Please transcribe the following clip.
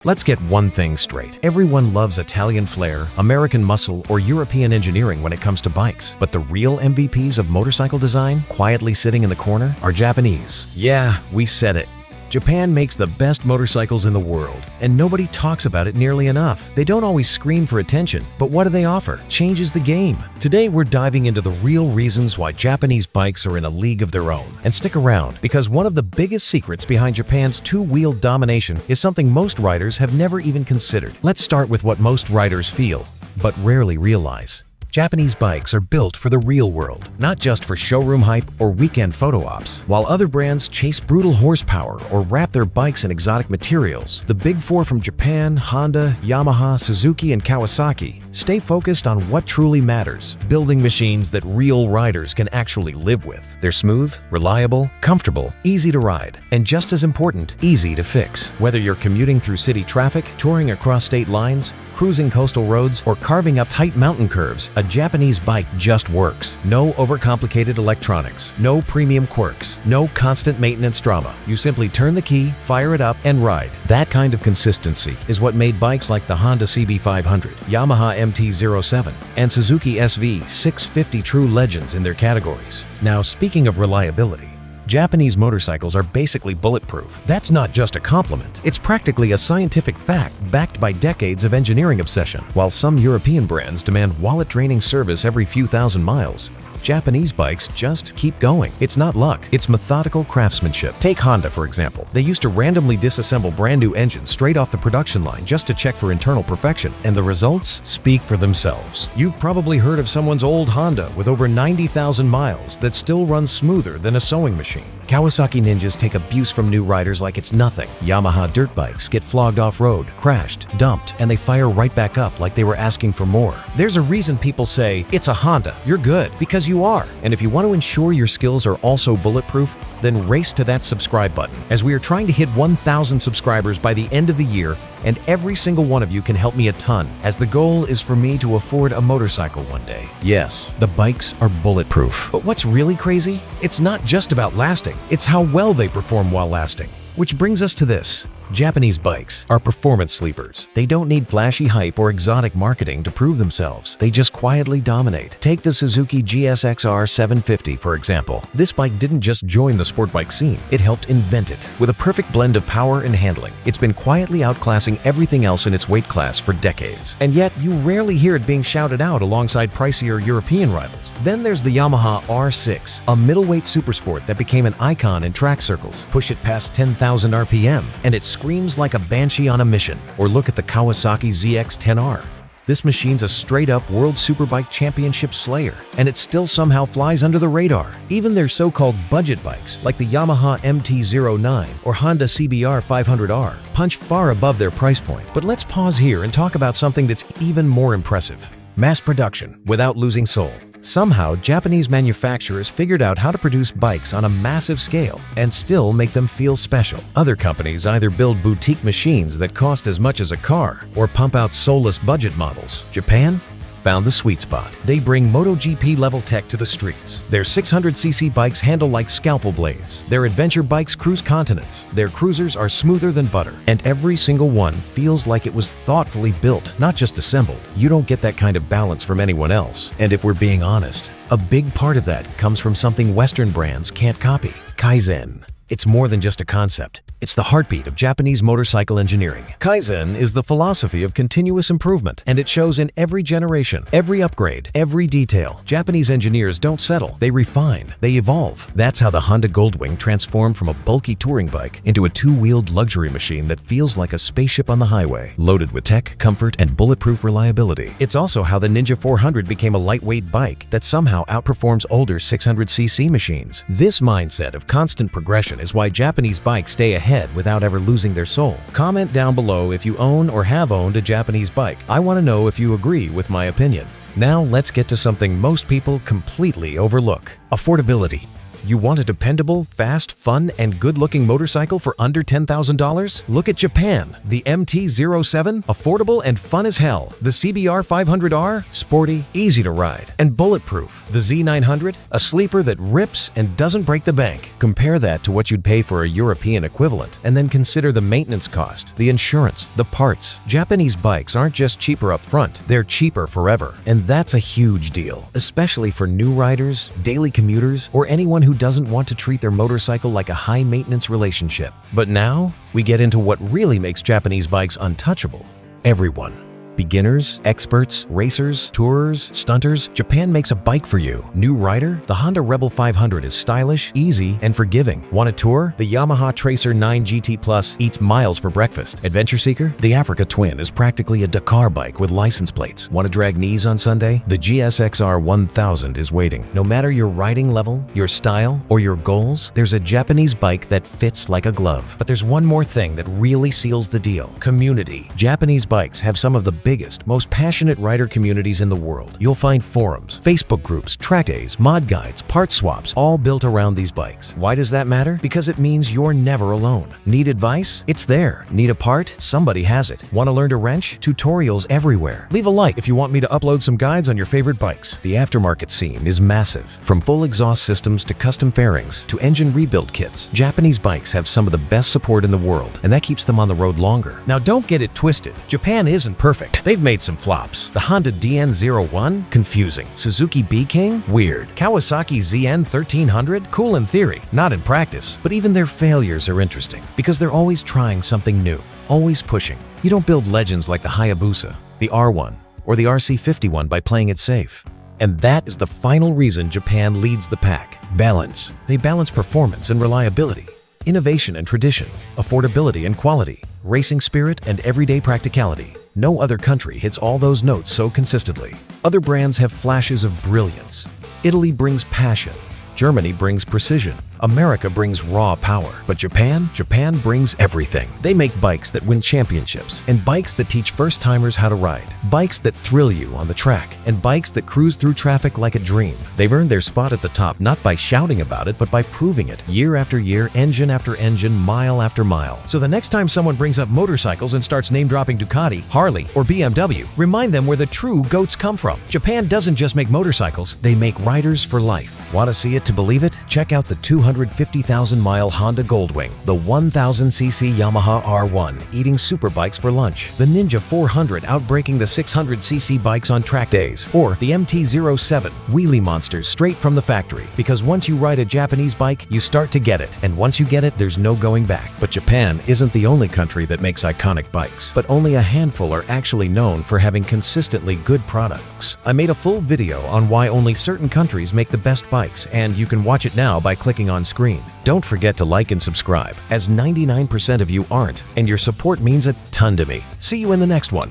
Let's get one thing straight. Everyone loves Italian flair, American muscle, or European engineering when it comes to bikes. But the real MVPs of motorcycle design, quietly sitting in the corner, are Japanese. Yeah, we said it. Japan makes the best motorcycles in the world, and nobody talks about it nearly enough. They don't always scream for attention, but what do they offer? Changes the game. Today we're diving into the real reasons why Japanese bikes are in a league of their own. And stick around, because one of the biggest secrets behind Japan's two-wheel domination is something most riders have never even considered. Let's start with what most riders feel, but rarely realize. Japanese bikes are built for the real world, not just for showroom hype or weekend photo ops. While other brands chase brutal horsepower or wrap their bikes in exotic materials, the big four from Japan, Honda, Yamaha, Suzuki, and Kawasaki stay focused on what truly matters, building machines that real riders can actually live with. They're smooth, reliable, comfortable, easy to ride, and just as important, easy to fix. Whether you're commuting through city traffic, touring across state lines, cruising coastal roads, or carving up tight mountain curves, a Japanese bike just works. No overcomplicated electronics, no premium quirks, no constant maintenance drama. You simply turn the key, fire it up, and ride. That kind of consistency is what made bikes like the Honda CB500, Yamaha MT-07, and Suzuki SV650 true legends in their categories. Now, speaking of reliability, Japanese motorcycles are basically bulletproof. That's not just a compliment. It's practically a scientific fact backed by decades of engineering obsession. While some European brands demand wallet-draining service every few thousand miles, Japanese bikes just keep going. It's not luck, it's methodical craftsmanship. Take Honda, for example. They used to randomly disassemble brand new engines straight off the production line just to check for internal perfection, and the results speak for themselves. You've probably heard of someone's old Honda with over 90,000 miles that still runs smoother than a sewing machine. Kawasaki Ninjas take abuse from new riders like it's nothing. Yamaha dirt bikes get flogged off-road, crashed, dumped, and they fire right back up like they were asking for more. There's a reason people say, "It's a Honda, you're good," because you are. And if you want to ensure your skills are also bulletproof, then race to that subscribe button, as we are trying to hit 1,000 subscribers by the end of the year, and every single one of you can help me a ton, as the goal is for me to afford a motorcycle one day. Yes, the bikes are bulletproof. But what's really crazy? It's not just about lasting, it's how well they perform while lasting. Which brings us to this. Japanese bikes are performance sleepers. They don't need flashy hype or exotic marketing to prove themselves. They just quietly dominate. Take the Suzuki GSX-R 750, for example. This bike didn't just join the sport bike scene, it helped invent it. With a perfect blend of power and handling, it's been quietly outclassing everything else in its weight class for decades. And yet, you rarely hear it being shouted out alongside pricier European rivals. Then there's the Yamaha R6, a middleweight supersport that became an icon in track circles. Push it past 10,000 RPM, and it screams like a banshee on a mission. Or look at the Kawasaki ZX-10R. This machine's a straight-up World Superbike Championship slayer, and it still somehow flies under the radar. Even their so-called budget bikes, like the Yamaha MT-09 or Honda CBR 500R, punch far above their price point. But let's pause here and talk about something that's even more impressive: mass production without losing soul. Somehow, Japanese manufacturers figured out how to produce bikes on a massive scale and still make them feel special. Other companies either build boutique machines that cost as much as a car or pump out soulless budget models. Japan found the sweet spot. They bring MotoGP-level tech to the streets. Their 600cc bikes handle like scalpel blades. Their adventure bikes cruise continents. Their cruisers are smoother than butter. And every single one feels like it was thoughtfully built, not just assembled. You don't get that kind of balance from anyone else. And if we're being honest, a big part of that comes from something Western brands can't copy: Kaizen. It's more than just a concept. It's the heartbeat of Japanese motorcycle engineering. Kaizen is the philosophy of continuous improvement, and it shows in every generation, every upgrade, every detail. Japanese engineers don't settle. They refine. They evolve. That's how the Honda Goldwing transformed from a bulky touring bike into a two-wheeled luxury machine that feels like a spaceship on the highway, loaded with tech, comfort, and bulletproof reliability. It's also how the Ninja 400 became a lightweight bike that somehow outperforms older 600cc machines. This mindset of constant progression is why Japanese bikes stay ahead without ever losing their soul. Comment down below if you own or have owned a Japanese bike. I want to know if you agree with my opinion. Now let's get to something most people completely overlook: affordability. You want a dependable, fast, fun, and good-looking motorcycle for under $10,000? Look at Japan. The MT-07, affordable and fun as hell. The CBR 500R, sporty, easy to ride, and bulletproof. The Z900, a sleeper that rips and doesn't break the bank. Compare that to what you'd pay for a European equivalent, and then consider the maintenance cost, the insurance, the parts. Japanese bikes aren't just cheaper up front, they're cheaper forever. And that's a huge deal, especially for new riders, daily commuters, or anyone who doesn't want to treat their motorcycle like a high-maintenance relationship. But now, we get into what really makes Japanese bikes untouchable. Everyone. Beginners, experts, racers, tourers, stunters, Japan makes a bike for you. New rider? The Honda Rebel 500 is stylish, easy, and forgiving. Want a tour? The Yamaha Tracer 9 GT Plus eats miles for breakfast. Adventure seeker? The Africa Twin is practically a Dakar bike with license plates. Want to drag knees on Sunday? The GSXR 1000 is waiting. No matter your riding level, your style, or your goals, there's a Japanese bike that fits like a glove. But there's one more thing that really seals the deal. Community. Japanese bikes have some of the biggest, most passionate rider communities in the world. You'll find forums, Facebook groups, track days, mod guides, part swaps, all built around these bikes. Why does that matter? Because it means you're never alone. Need advice? It's there. Need a part? Somebody has it. Want to learn to wrench? Tutorials everywhere. Leave a like if you want me to upload some guides on your favorite bikes. The aftermarket scene is massive. From full exhaust systems to custom fairings to engine rebuild kits, Japanese bikes have some of the best support in the world, and that keeps them on the road longer. Now don't get it twisted. Japan isn't perfect. They've made some flops. The Honda DN01? Confusing. Suzuki B-King? Weird. Kawasaki ZN 1300? Cool in theory, not in practice. But even their failures are interesting because they're always trying something new, always pushing. You don't build legends like the Hayabusa, the R1, or the RC51 by playing it safe. And that is the final reason Japan leads the pack. Balance. They balance performance and reliability, innovation and tradition, affordability and quality, racing spirit and everyday practicality. No other country hits all those notes so consistently. Other brands have flashes of brilliance. Italy brings passion. Germany brings precision. America brings raw power. But Japan brings everything. They make bikes that win championships, and bikes that teach first-timers how to ride, bikes that thrill you on the track, and bikes that cruise through traffic like a dream. They've earned their spot at the top not by shouting about it, but by proving it, year after year, engine after engine, mile after mile. So the next time someone brings up motorcycles and starts name-dropping Ducati, Harley, or BMW, remind them where the true GOATs come from. Japan doesn't just make motorcycles, they make riders for life. Want to see it to believe it? Check out the 250,000-mile Honda Goldwing, the 1000cc Yamaha R1 eating superbikes for lunch, the Ninja 400 outbreaking the 600cc bikes on track days, or the MT-07 wheelie monsters straight from the factory. Because once you ride a Japanese bike, you start to get it, and once you get it, there's no going back. But Japan isn't the only country that makes iconic bikes, but only a handful are actually known for having consistently good products. I made a full video on why only certain countries make the best bikes, and you can watch it now by clicking on screen. Don't forget to like and subscribe, as 99% of you aren't, and your support means a ton to me. See you in the next one.